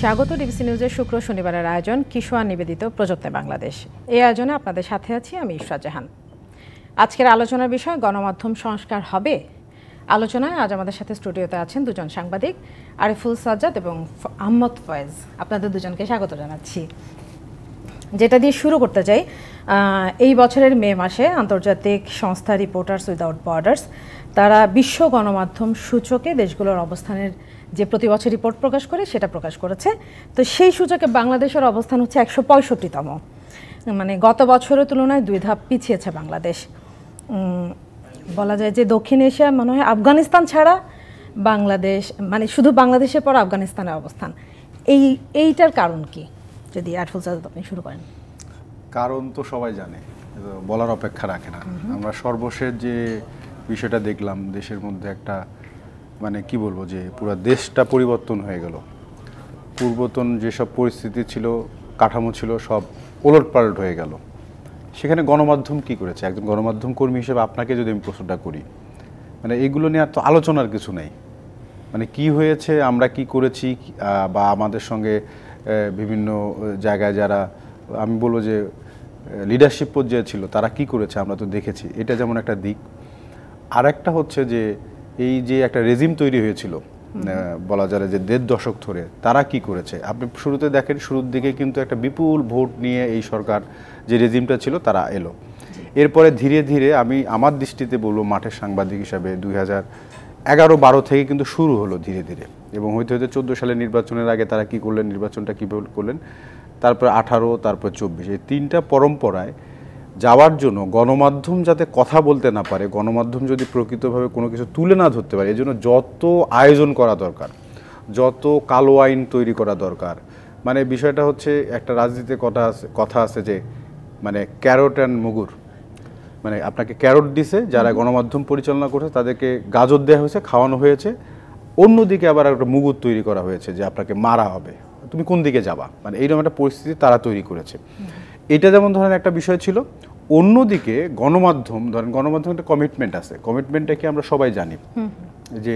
স্বাগত ডিবিসি নিউজের শুক্র শনিবারের আয়োজন কিশোয়া নিবেদিত প্রযত্নে বাংলাদেশ। এই আয়োজনে আপনাদের সাথে আছি আমি ইশরাত জাহান। আজকের আলোচনার বিষয় গণমাধ্যম সংস্কার হবে। আলোচনায় আজ আমাদের সাথে স্টুডিওতে আছেন দুজন সাংবাদিক, আরিফুল সাজ্জাদ এবং আহমদ ফয়েজ। আপনাদের দুজনকে স্বাগত জানাচ্ছি। যেটা দিয়ে শুরু করতে চাই, এই বছরের মে মাসে আন্তর্জাতিক সংস্থা রিপোর্টার্স উইদাউট বর্ডার্স তারা বিশ্ব গণমাধ্যম সূচকে দেশগুলোর অবস্থানের যে প্রতি বছর রিপোর্ট প্রকাশ করে সেটা প্রকাশ করেছে। তো সেই সূচকে বাংলাদেশের অবস্থান হচ্ছে 165তম, মানে গত বছরের তুলনায় 2 ধাপ পিছিয়েছে বাংলাদেশ। বলা যায় যে দক্ষিণ এশিয়া মনে হয় আফগানিস্তান ছাড়া বাংলাদেশ, মানে শুধু বাংলাদেশের পর আফগানিস্তানের অবস্থান। এইটার কারণ কি, যদি আরিফুল সাজ্জাদ আপনি শুরু করেন। কারণ তো সবাই জানে, বলার অপেক্ষা রাখে না। আমরা সর্বশেষ যে বিষয়টা দেখলাম, দেশের মধ্যে একটা মানে কি বলবো, যে পুরো দেশটা পরিবর্তন হয়ে গেল। পূর্বতন যেসব পরিস্থিতি ছিল, কাঠামো ছিল, সব ওলটপালট হয়ে গেল। সেখানে গণমাধ্যম কি করেছে? একজন গণমাধ্যম কর্মী হিসেবে আপনাকে যদি আমি প্রশ্নটা করি, মানে এইগুলো নিয়ে তো আলোচনার কিছু নেই। মানে কি হয়েছে, আমরা কি করেছি, বা আমাদের সঙ্গে বিভিন্ন জায়গায় যারা আমি বলবো যে লিডারশিপ পর্যায়ে ছিল তারা কি করেছে আমরা তো দেখেছি। এটা যেমন একটা দিক। আর একটা হচ্ছে যে এই যে একটা রেজিম তৈরি হয়েছিল, বলা যায় যে 1.5 দশক ধরে, তারা কি করেছে? আপনি শুরুতে দেখেন, শুরুর দিকে কিন্তু একটা বিপুল ভোট নিয়ে এই সরকার যে রেজিমটা ছিল তারা এলো। এরপরে ধীরে ধীরে আমি আমার দৃষ্টিতে বলবো, মাঠের সাংবাদিক হিসাবে 2011-12 থেকে কিন্তু শুরু হলো ধীরে ধীরে, এবং হইতে হইতে 14 সালের নির্বাচনের আগে তারা কি করলেন, নির্বাচনটা কীভাবে করলেন, তারপর 18, তারপর 24, এই 3টা পরম্পরায় যাওয়ার জন্য গণমাধ্যম যাতে কথা বলতে না পারে, গণমাধ্যম যদি প্রকৃতভাবে কোনো কিছু তুলে না ধরতে পারে, এই জন্য যত আয়োজন করা দরকার, যত কালো আইন তৈরি করা দরকার। মানে বিষয়টা হচ্ছে, একটা রাজনীতিতে কথা আছে যে মানে ক্যারট অ্যান্ড মুগুর, মানে আপনাকে ক্যারট দিছে যারা গণমাধ্যম পরিচালনা করছে, তাদেরকে গাজর দেওয়া হয়েছে, খাওয়ানো হয়েছে। অন্যদিকে আবার একটা মুগুর তৈরি করা হয়েছে যে আপনাকে মারা হবে, তুমি কোন দিকে যাবা, মানে এইরকম একটা পরিস্থিতি তারা তৈরি করেছে। এটা যেমন ধরেন একটা বিষয় ছিল। অন্যদিকে গণমাধ্যম, ধরেন গণমাধ্যম একটা কমিটমেন্ট আছে। কমিটমেন্টটা কি আমরা সবাই জানি, যে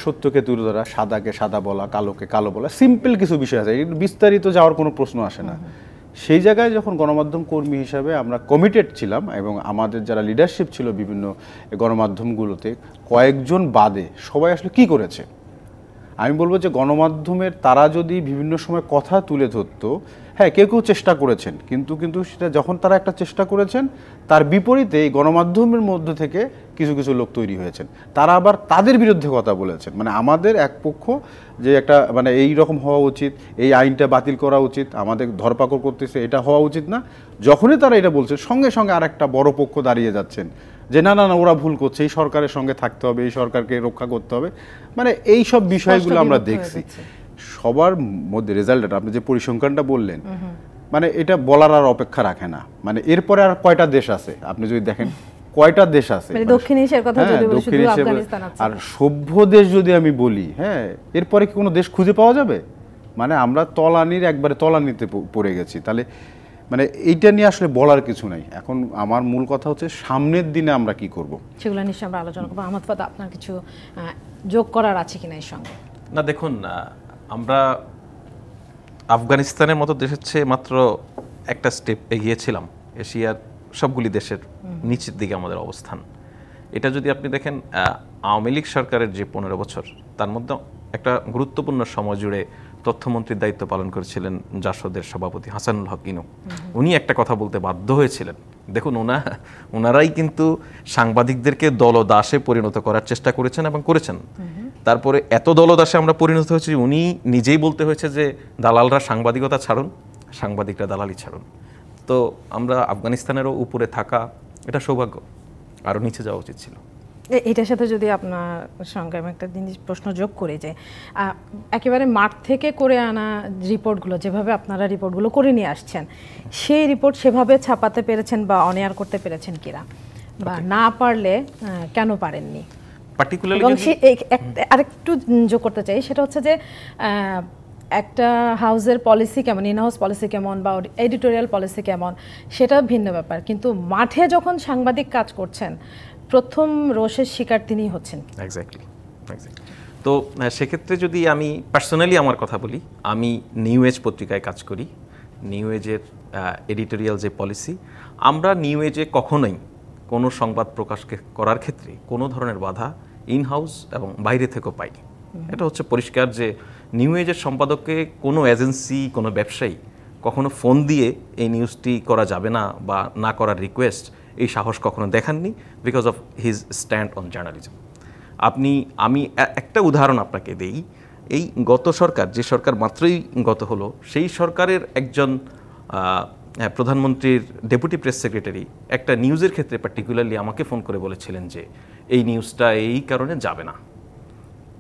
সত্যকে তুলে ধরা, সাদাকে সাদা বলা, কালোকে কালো বলা, সিম্পল কিছু বিষয় আছে, বিস্তারিত যাওয়ার কোনো প্রশ্ন আসে না। সেই জায়গায় যখন গণমাধ্যম কর্মী হিসাবে আমরা কমিটেড ছিলাম, এবং আমাদের যারা লিডারশিপ ছিল বিভিন্ন গণমাধ্যমগুলোতে, কয়েকজন বাদে সবাই আসলে কি করেছে? আমি বলবো যে গণমাধ্যমের তারা যদি বিভিন্ন সময় কথা তুলে ধরতো, হ্যাঁ কেউ কেউ চেষ্টা করেছেন, কিন্তু সেটা যখন তারা একটা চেষ্টা করেছেন, তার বিপরীতে এই গণমাধ্যমের মধ্যে থেকে কিছু কিছু লোক তৈরি হয়েছেন, তারা আবার তাদের বিরুদ্ধে কথা বলেছেন। মানে আমাদের এক পক্ষ যে একটা মানে এই রকম হওয়া উচিত, এই আইনটা বাতিল করা উচিত, আমাদের ধরপাকড় করতেছে, এটা হওয়া উচিত না। যখনই তারা এটা বলছে, সঙ্গে সঙ্গে আর একটা বড় পক্ষ দাঁড়িয়ে যাচ্ছেন যে না না না, ওরা ভুল করছে, এই সরকারের সঙ্গে থাকতে হবে, এই সরকারকে রক্ষা করতে হবে। মানে এই সব বিষয়গুলো আমরা দেখছি। সবার মধ্যে রেজাল্টটা, আপনি যে পরিসংখ্যানটা বললেন, মানে এটা বলার আর অপেক্ষা রাখে না। মানে এরপরে আর কয়টা দেশ আছে আপনি যদি দেখেন, কয়টা দেশ আছে দক্ষিণ এশিয়ার কথা যদি বলি, শুধু আফগানিস্তান আছে। আর সভ্য দেশ যদি আমি বলি, হ্যাঁ এরপরে কি কোনো দেশ খুঁজে পাওয়া যাবে? মানে আমরা তলানির একবারে তলানিতে পড়ে গেছি। তাহলে মানে এইটা নিয়ে আসলে বলার কিছু নাই। এখন আমার মূল কথা হচ্ছে সামনের দিনে আমরা কি করব, সেগুলো নিশ্চয়ই আমরা আলোচনা করবো। আহমদ ফয়েজ, আপনার কিছু যোগ করার আছে কিনা এর সঙ্গে? না, দেখুন, আমরা আফগানিস্তানের মতো দেশের চেয়ে মাত্র একটা স্টেপ এগিয়েছিলাম। এশিয়ার সবগুলি দেশের নিচের দিকে আমাদের অবস্থান। এটা যদি আপনি দেখেন, আওয়ামী লীগ সরকারের যে 15 বছর, তার মধ্যে একটা গুরুত্বপূর্ণ সময় জুড়ে তথ্যমন্ত্রীর দায়িত্ব পালন করেছিলেন জাসদের সভাপতি হাসানুল হক ইনু। উনি একটা কথা বলতে বাধ্য হয়েছিলেন। দেখুন, ওনারাই কিন্তু সাংবাদিকদেরকে দলদাসে পরিণত করার চেষ্টা করেছেন এবং করেছেন। তারপরে এত দলদাসে আমরা পরিণত হয়েছি, উনি নিজেই বলতে হয়েছে যে দালালরা সাংবাদিকতা ছাড়ুন, সাংবাদিকরা দালালি ছাড়ুন। তো আমরা আফগানিস্তানেরও উপরে থাকা এটা সৌভাগ্য, আরও নিচে যাওয়া উচিত ছিল। এটার সাথে যদি আপনার সঙ্গে আমি একটা জিনিস প্রশ্ন যোগ করি, যে একেবারে মাঠ থেকে করে আনা রিপোর্টগুলো, যেভাবে আপনারা রিপোর্টগুলো করে নিয়ে আসছেন, সেই রিপোর্ট সেভাবে ছাপাতে পেরেছেন বা অন এয়ার করতে পেরেছেন কিনা, বা না পারলে কেন পারেননি? আরেকটু যোগ করতে চাই, সেটা হচ্ছে যে একটা হাউসের পলিসি কেমন, ইন হাউস পলিসি কেমন, বা এডিটোরিয়াল পলিসি কেমন, সেটা ভিন্ন ব্যাপার। কিন্তু মাঠে যখন সাংবাদিক কাজ করছেন, প্রথম রোষের শিকার তিনিই হচ্ছেন। এক্স্যাক্টলি। তো সেক্ষেত্রে যদি আমি পার্সোনালি আমার কথা বলি, আমি নিউ এজ পত্রিকায় কাজ করি। নিউ এজের এডিটোরিয়াল যে পলিসি, আমরা নিউ এজে কখনোই কোনো সংবাদ প্রকাশ করার ক্ষেত্রে কোনো ধরনের বাধা ইন হাউস এবং বাইরে থেকেও পাইনি। এটা হচ্ছে পরিষ্কার যে নিউ এজের সম্পাদককে কোনো এজেন্সি, কোনো ব্যবসায়ী কখনো ফোন দিয়ে এই নিউজটি করা যাবে না বা না করার রিকোয়েস্ট, এই সাহস কখনো দেখাননি, because of his stand on journalism. আমি একটা উদাহরণ আপনাকে দেই। এই গত সরকার, যে সরকার মাত্রই গত হলো, সেই সরকারের একজন প্রধানমন্ত্রীর ডেপুটি প্রেস সেক্রেটারি একটা নিউজের ক্ষেত্রে পার্টিকুলারলি আমাকে ফোন করে বলেছিলেন যে এই নিউজটা এই কারণে যাবে না।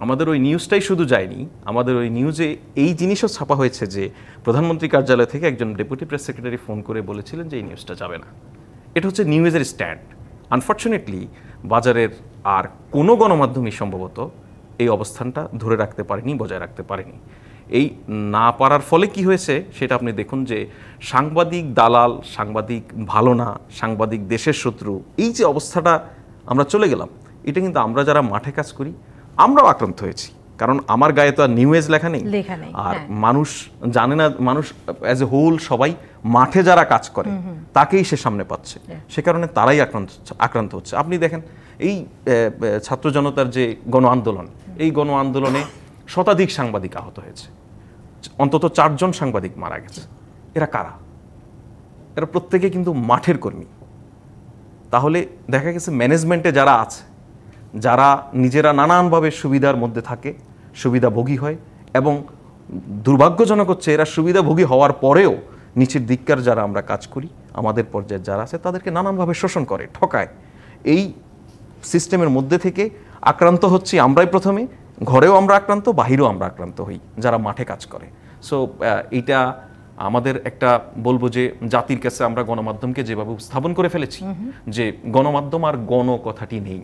আমাদের ওই নিউজটাই শুধু যায়নি, আমাদের ওই নিউজে এই জিনিসও ছাপা হয়েছে যে প্রধানমন্ত্রী কার্যালয় থেকে একজন ডেপুটি প্রেস সেক্রেটারি ফোন করে বলেছিলেন যে এই নিউজটা যাবে না। এটা হচ্ছে নিউজের স্ট্যান্ড। আনফর্চুনেটলি বাজারের আর কোনো গণমাধ্যমই সম্ভবত এই অবস্থানটা ধরে রাখতে পারেনি, বজায় রাখতে পারেনি। এই না পারার ফলে কি হয়েছে সেটা আপনি দেখুন যে সাংবাদিক দালাল, সাংবাদিক ভালো না, সাংবাদিক দেশের শত্রু, এই যে অবস্থাটা আমরা চলে গেলাম, এটা কিন্তু আমরা যারা মাঠে কাজ করি আমরাও আক্রান্ত হয়েছি। কারণ আমার গায়ে তো আর নিউ এজ লেখা নেই, আর মানুষ জানে না, মানুষ অ্যাজ এ হোল সবাই মাঠে যারা কাজ করে তাকেই সে সামনে পাচ্ছে, সে কারণে তারাই আক্রান্ত হচ্ছে। আপনি দেখেন এই ছাত্র জনতার যে গণ আন্দোলন, এই গণ আন্দোলনে শতাধিক সাংবাদিক আহত হয়েছে, অন্তত 4 জন সাংবাদিক মারা গেছে। এরা কারা? এরা প্রত্যেকে কিন্তু মাঠের কর্মী। তাহলে দেখা গেছে ম্যানেজমেন্টে যারা আছে, যারা নিজেরা নানানভাবে সুবিধার মধ্যে থাকে, সুবিধাভোগী হয়, এবং দুর্ভাগ্যজনক হচ্ছে এরা সুবিধাভোগী হওয়ার পরেও নিচের দিককার যারা আমরা কাজ করি, আমাদের পর্যায়ে যারা আছে, তাদেরকে নানানভাবে শোষণ করে, ঠকায়। এই সিস্টেমের মধ্যে থেকে আক্রান্ত হচ্ছি আমরাই প্রথমে, ঘরেও আমরা আক্রান্ত, বাহিরেও আমরা আক্রান্ত হই যারা মাঠে কাজ করে। সো এইটা আমাদের একটা বলবো যে জাতির কাছে আমরা গণমাধ্যমকে যেভাবে উপস্থাপন করে ফেলেছি যে গণমাধ্যম আর গণ কথাটি নেই,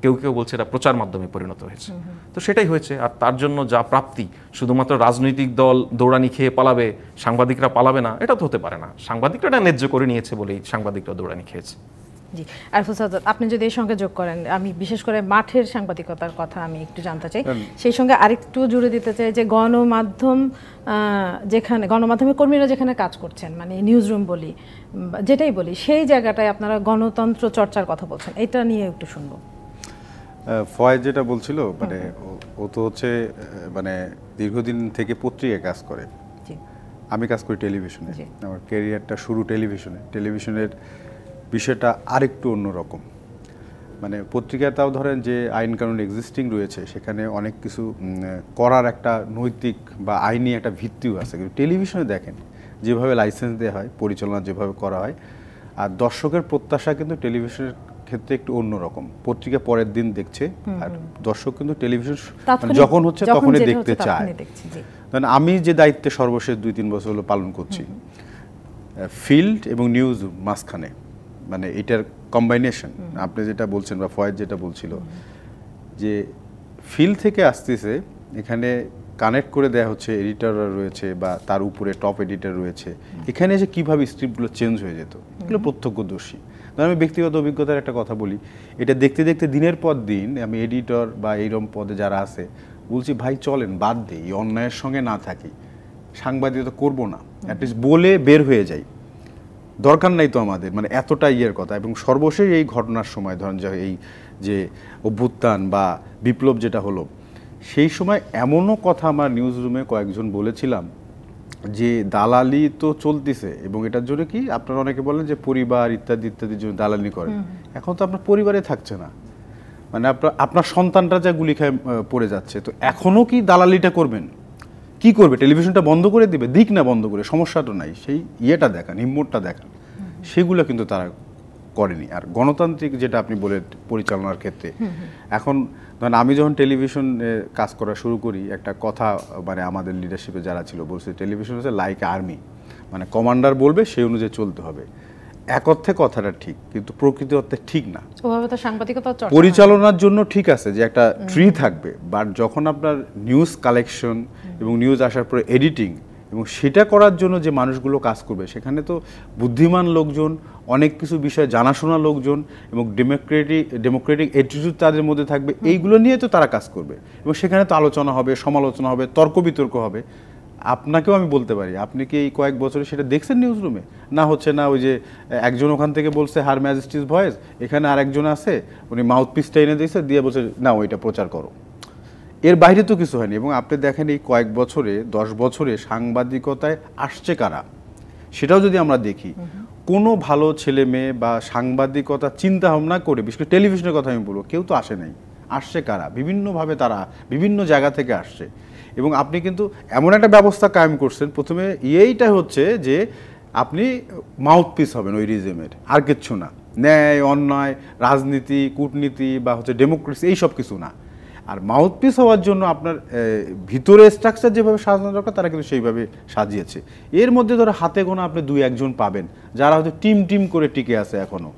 কেউ কেউ বলছে এটা প্রচার মাধ্যমে পরিণত হয়েছে, তো সেটাই হয়েছে। আর তার জন্য যা প্রাপ্তি, শুধুমাত্র রাজনৈতিক দল দৌড়ানি খেয়ে পালাবে, সাংবাদিকরা পালাবে না, এটা তো হতে পারে না। সাংবাদিকরা এটা ন্যায্য করে নিয়েছে বলেই সাংবাদিকরা দৌড়ানি খেয়েছে। জি, আরিফুল সাজ্জাদ, আপনি যদি এর সঙ্গে যোগ করেন, আমি বিশেষ করে মাঠের সাংবাদিকতার কথা আমি একটু জানতে চাই। সেই সঙ্গে আরেকটু জুড়ে দিতে চাই যে গণমাধ্যম, যেখানে গণমাধ্যমের কর্মীরা যেখানে কাজ করছেন, মানে নিউজ রুম বলি, যেটাই বলি, সেই জায়গাটায় আপনারা গণতন্ত্র চর্চার কথা বলছেন, এটা নিয়ে একটু শুনবো। ফয়েজ যেটা বলছিল, মানে ও তো হচ্ছে মানে দীর্ঘদিন থেকে পত্রিকায় কাজ করে, আমি কাজ করি টেলিভিশনে, আমার ক্যারিয়ারটা শুরু টেলিভিশনে। টেলিভিশনের বিষয়টা আরেকটু অন্যরকম, মানে পত্রিকায় তাও ধরেন যে আইন কানুন এক্সিস্টিং রয়েছে, সেখানে অনেক কিছু করার একটা নৈতিক বা আইনি একটা ভিত্তিও আছে। কিন্তু টেলিভিশনে দেখেন যেভাবে লাইসেন্স দেওয়া হয়, পরিচালনা যেভাবে করা হয়, আর দর্শকের প্রত্যাশা কিন্তু টেলিভিশনের ক্ষেত্রে একটু অন্যরকম। পত্রিকা পরের দিন দেখছে, আর দর্শক কিন্তু টেলিভিশন যখন হচ্ছে তখনই দেখতে চায়। আমি যে দায়িত্বে সর্বশেষ 2-3 বছর হলো পালন করছি, ফিল্ড এবং নিউজ মাঝখানে, মানে এটার কম্বাইনেশন, আপনি যেটা বলছেন বা ফয়েজ যেটা বলছিল যে ফিল্ড থেকে আসতেছে, এখানে কানেক্ট করে দেয়া হচ্ছে, এডিটররা রয়েছে বা তার উপরে টপ এডিটর রয়েছে, এখানে যে কীভাবে স্ক্রিপ্টগুলো চেঞ্জ হয়ে যেত, এগুলো প্রত্যক্ষদর্শী। আমি ব্যক্তিগত অভিজ্ঞতার একটা কথা বলি, এটা দেখতে দেখতে দিনের পর দিন আমি এডিটর বা এইরকম পদে যারা আছে বলছি, ভাই চলেন বাদ দিই, এই অন্যায়ের সঙ্গে না থাকি, সাংবাদিকতা করবো না, অ্যাটলিস্ট বলে বের হয়ে যাই, দরকার নাই তো আমাদের, মানে এতটা ইয়ের কথা। এবং সর্বশেষ এই ঘটনার সময় ধরেন যে এই যে অভ্যুত্থান বা বিপ্লব যেটা হলো, সেই সময় এমনও কথা আমার নিউজ রুমে কয়েকজন বলেছিলাম যে দালালি তো চলতেছে, এবং এটার জন্য কি আপনারা অনেকে বলেন যে পরিবার ইত্যাদি ইত্যাদির জন্য দালালি করেন, এখন তো আপনার পরিবারে থাকছে না, মানে আপনার সন্তানরা যা গুলি খায় পড়ে যাচ্ছে, তো এখনও কি দালালিটা করবেন? কি করবে? টেলিভিশনটা বন্ধ করে দিবে? দিক না বন্ধ করে, সমস্যাটা নাই, সেই ইয়েটা দেখান, হিম্মতটা দেখান, সেগুলো কিন্তু তারা করেনি। আর গণতান্ত্রিক যেটা আপনি বলে পরিচালনার ক্ষেত্রে, এখন ধরেন আমি যখন টেলিভিশনে কাজ করা শুরু করি, একটা কথা মানে আমাদের লিডারশিপে যারা ছিল বলছে, টেলিভিশন হচ্ছে লাইক আর্মি, মানে কমান্ডার বলবে সেই অনুযায়ী চলতে হবে। এক অর্থে কথাটা ঠিক, কিন্তু প্রকৃত অর্থে ঠিক না। পরিচালনার জন্য ঠিক আছে যে একটা ট্রি থাকবে, বাট যখন আপনার নিউজ কালেকশন এবং নিউজ আসার পরে এডিটিং এবং সেটা করার জন্য যে মানুষগুলো কাজ করবে সেখানে তো বুদ্ধিমান লোকজন, অনেক কিছু বিষয় জানাশোনা লোকজন এবং ডেমোক্রেটিক অ্যাটিটিউড তাদের মধ্যে থাকবে, এইগুলো নিয়ে তো তারা কাজ করবে এবং সেখানে তো আলোচনা হবে, সমালোচনা হবে, তর্ক বিতর্ক হবে। আপনাকেও আমি বলতে পারি, আপনি কি এই কয়েক বছরে সেটা দেখছেন নিউজ রুমে? না হচ্ছে না, ওই যে একজন ওখান থেকে বলছে হার ম্যাজেস্টিস ভয়েস, এখানে আরেকজন আছে উনি মাউথপিসটা এনে দিয়েছে, দিয়ে বলছে না ওইটা প্রচার করো। এর বাইরে তো কিছু হয়নি। এবং আপনি দেখেন এই কয়েক বছরে, 10 বছরে সাংবাদিকতায় আসছে কারা, সেটাও যদি আমরা দেখি, কোনো ভালো ছেলে মেয়ে বা সাংবাদিকতা চিন্তা ভাবনা করে, বিশেষ করে টেলিভিশনের কথা আমি বলবো, কেউ তো আসে নাই। আসছে কারা? বিভিন্নভাবে তারা বিভিন্ন জায়গা থেকে আসছে। এবং আপনি কিন্তু এমন একটা ব্যবস্থা কায়েম করছেন, প্রথমে এইটা হচ্ছে যে আপনি মাউথপিস হবেন ওই রিজমের, আর কিচ্ছু না। ন্যায় অন্যায়, রাজনীতি, কূটনীতি বা হচ্ছে ডেমোক্রেসি, এই সব কিছু না। আর মাউথপিস হওয়ার জন্য আপনার ভিতরে স্ট্রাকচার যেভাবে সাজানো দরকার তারা কিন্তু সেইভাবে সাজিয়েছে। এর মধ্যে ধরো হাতে গোনা আপনি 2-1 জন পাবেন যারা হয়তো টিম করে টিকে আছে এখনও।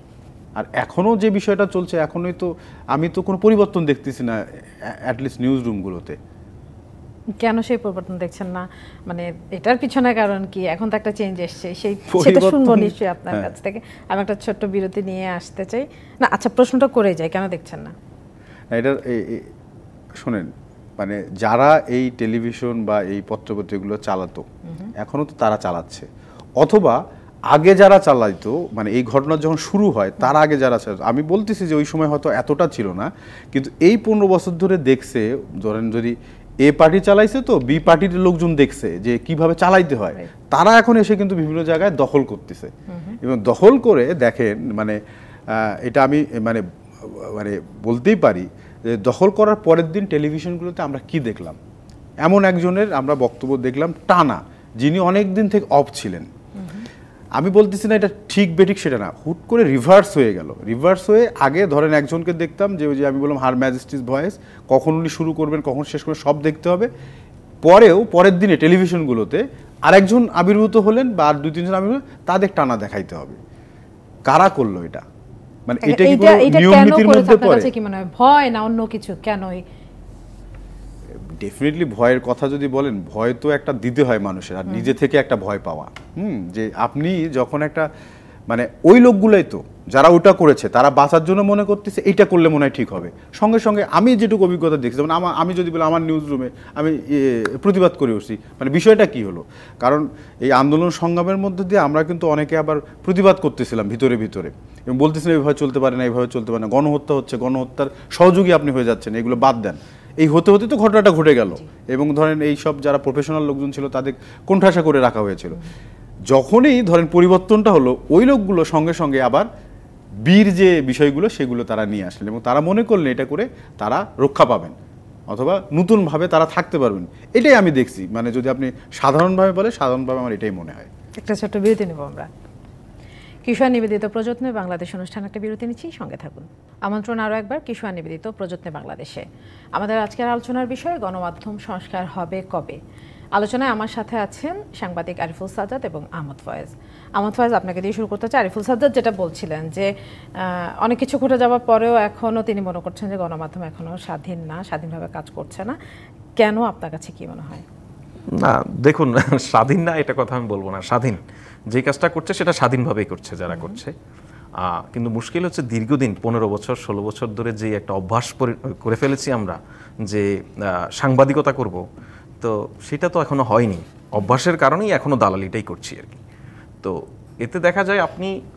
আর এখনও যে বিষয়টা চলছে, এখনই তো আমি তো কোনো পরিবর্তন দেখতেছি না অ্যাটলিস্ট নিউজ রুমগুলোতে। কেন সেই পরিবর্তন দেখছেন না? মানে এটার পিছনে কারণ কি? এখন তো একটা চেঞ্জ এসছে, সেটা শুনবো নিশ্চয়ই আপনার কাছ থেকে। আমি একটা ছোট্ট বিরতি নিয়ে আসতে চাই। না আচ্ছা, প্রশ্নটা করে যাই, কেন দেখছেন না? এটা শোনেন, মানে যারা এই টেলিভিশন বা এই পত্রপত্রিকাগুলো চালাতো এখনও তো তারা চালাচ্ছে, অথবা আগে যারা চালাইতো, মানে এই ঘটনা যখন শুরু হয় তার আগে যারা চালাতো, আমি বলতেছি যে ওই সময় হয়তো এতটা ছিল না, কিন্তু এই 15 বছর ধরে দেখছে, ধরেন যদি এ পার্টি চালাইছে তো বি পার্টির লোকজন দেখছে যে কিভাবে চালাইতে হয়, তারা এখন এসে কিন্তু বিভিন্ন জায়গায় দখল করতেছে। এবং দখল করে দেখেন, মানে এটা আমি মানে মানে বলতেই পারি যে দখল করার পরের দিন টেলিভিশনগুলোতে আমরা কি দেখলাম, এমন একজনের আমরা বক্তব্য দেখলাম টানা, যিনি অনেক দিন থেকে অফ ছিলেন। আমি বলতেছি না এটা ঠিক বেঠিক সেটা না, হুট করে রিভার্স হয়ে গেল। রিভার্স হয়ে আগে ধরেন একজনকে দেখতাম যে ওই যে আমি বললাম হার ম্যাজেস্টিস ভয়েস, কখন উনি শুরু করবেন কখন শেষ করবেন সব দেখতে হবে। পরের দিনে টেলিভিশনগুলোতে আরেকজন আবির্ভূত হলেন বা আর 2-3 জন আবির্ভূত, তাদের টানা দেখাইতে হবে। কারা করলো এটা? মানে এটা কি কোনো নিয়ম নীতির মধ্যে পড়ে? কি মনে হয় ভয় না অন্য কিছু? কেন? ডেফিনেটলি ভয়ের কথা যদি বলেন, ভয় তো একটা দিতে হয় মানুষের, আর নিজে থেকে একটা ভয় পাওয়া। যে আপনি যখন একটা মানে ওই লোকগুলোই তো যারা ওটা করেছে তারা বাঁচার জন্য মনে করতেছে এইটা করলে মনে হয় ঠিক হবে। সঙ্গে সঙ্গে আমি যেটুকু অভিজ্ঞতা দেখছি, যেমন আমি যদি বলি আমার নিউজ রুমে আমি প্রতিবাদ করে উঠছি, মানে বিষয়টা কি হলো, কারণ এই আন্দোলন সংগ্রামের মধ্যে দিয়ে আমরা কিন্তু অনেকে আবার প্রতিবাদ করতেছিলাম ভিতরে ভিতরে, এবং বলতেছিলাম এইভাবে চলতে পারে না, এইভাবে চলতে পারে না, গণহত্যা হচ্ছে, গণহত্যার সহযোগী আপনি হয়ে যাচ্ছেন, এগুলো বাদ দেন। এই হতে হতে তো ঘটনাটা ঘটে গেল, এবং ধরেন এই সব যারা প্রফেশনাল লোকজন ছিল তাদের কোণঠাসা করে রাখা হয়েছিল। যখনই ধরেন পরিবর্তনটা হলো, ওই লোকগুলো সঙ্গে সঙ্গে আবার বীর যে বিষয়গুলো সেগুলো তারা নিয়ে আসলেন, এবং তারা মনে করলেন এটা করে তারা রক্ষা পাবেন অথবা নতুনভাবে তারা থাকতে পারবেন। এটাই আমি দেখছি, মানে যদি আপনি সাধারণভাবে বলে, সাধারণভাবে আমার এটাই মনে হয়। একটা ছোট্ট বিরতি নেব আমরা। কিশোর নিবেদিত প্রযত্নে বাংলাদেশ অনুষ্ঠান একটা বিরতি নিচ্ছি, সঙ্গে থাকুন। আমন্ত্রণ আরও একবার কিশোর নিবেদিত প্রযত্নে বাংলাদেশে। আমাদের আজকের আলোচনার বিষয় গণমাধ্যম সংস্কার হবে কবে। আলোচনায় আমার সাথে আছেন সাংবাদিক আরিফুল সাজ্জাদ এবং আহমদ ফয়েজ। আহমদ ফয়েজ, আপনাকে দিয়ে শুরু করতে চাই। আরিফুল সাজ্জাদ যেটা বলছিলেন যে অনেক কিছু ঘটে যাওয়ার পরেও এখনও তিনি মনে করছেন যে গণমাধ্যম এখনও স্বাধীন না, স্বাধীনভাবে কাজ করছে না। কেন আপনার কাছে কি মনে হয়? না দেখুন, স্বাধীন না এটা কথা আমি বলবো না। স্বাধীন, যে কাজটা করছে সেটা স্বাধীনভাবেই করছে যারা করছে। কিন্তু মুশকিল হচ্ছে দীর্ঘদিন 15 বছর 16 বছর ধরে যে একটা অভ্যাস করে ফেলেছি আমরা যে সাংবাদিকতা করব, তো সেটা তো এখনো হয়নি। অভ্যাসের কারণেই এখনো দালালিটাই করছি আর কি। তো এতে দেখা যায়